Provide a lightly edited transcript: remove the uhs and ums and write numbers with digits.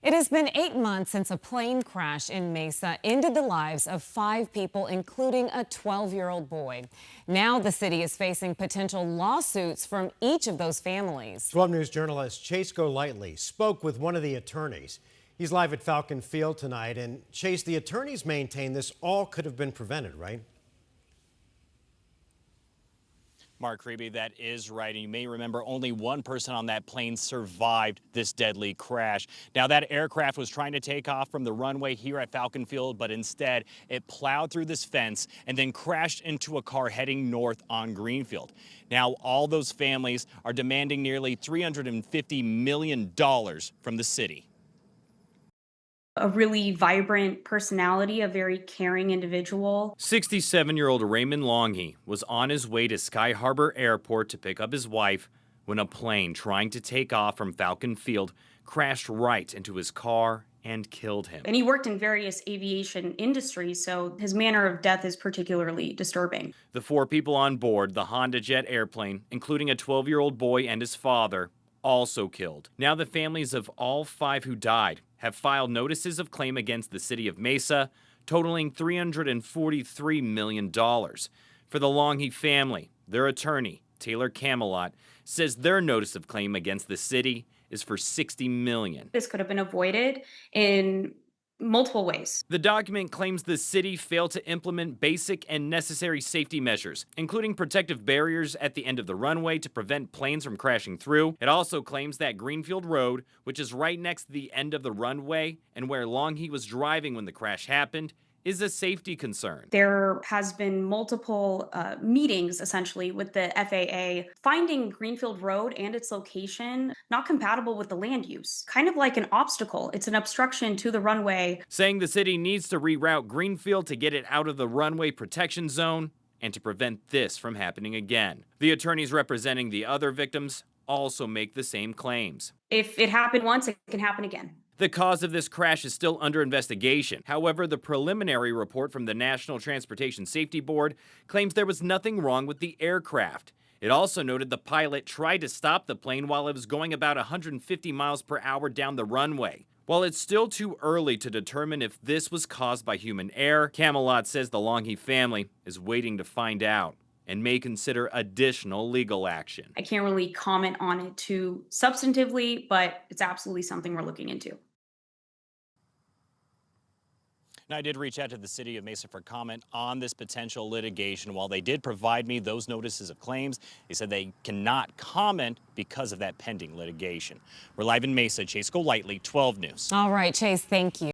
It has been 8 months since a plane crash in Mesa ended the lives of 5 people, including a 12-year-old boy. Now the city is facing potential lawsuits from each of those families. 12 News journalist Chase Golightly spoke with one of the attorneys. He's live at Falcon Field tonight. And Chase, the attorneys maintain this all could have been prevented, right? Mark Creeby, that is right. And you may remember only one person on that plane survived this deadly crash. Now, that aircraft was trying to take off from the runway here at Falcon Field, but instead it plowed through this fence and then crashed into a car heading north on Greenfield. Now, all those families are demanding nearly $350 million from the city. A really vibrant personality, a very caring individual. 67-year-old Raymond Longhi was on his way to Sky Harbor Airport to pick up his wife when a plane trying to take off from Falcon Field crashed right into his car and killed him. And he worked in various aviation industries, so his manner of death is particularly disturbing. The 4 people on board the Honda Jet airplane, including a 12-year-old boy and his father, also killed. Now the families of all 5 who died have filed notices of claim against the city of Mesa, totaling $343 million. For the Longhi family, their attorney, Taylor Camelot, says their notice of claim against the city is for $60 million. This could have been avoided in multiple ways. The document claims the city failed to implement basic and necessary safety measures, including protective barriers at the end of the runway to prevent planes from crashing through. It also claims that Greenfield Road, which is right next to the end of the runway and where Longhi was driving when the crash happened, is a safety concern. There has been multiple meetings, essentially, with the FAA, finding Greenfield Road and its location not compatible with the land use. Kind of like an obstacle. It's an obstruction to the runway. Saying the city needs to reroute Greenfield to get it out of the runway protection zone and to prevent this from happening again. The attorneys representing the other victims also make the same claims. If it happened once, it can happen again. The cause of this crash is still under investigation. However, the preliminary report from the National Transportation Safety Board claims there was nothing wrong with the aircraft. It also noted the pilot tried to stop the plane while it was going about 150 miles per hour down the runway. While it's still too early to determine if this was caused by human error, Camelot says the Longhi family is waiting to find out and may consider additional legal action. I can't really comment on it too substantively, but it's absolutely something we're looking into. Now, I did reach out to the city of Mesa for comment on this potential litigation. While they did provide me those notices of claims, they said they cannot comment because of that pending litigation. We're live in Mesa. Chase Golightly, 12 News. All right, Chase, thank you.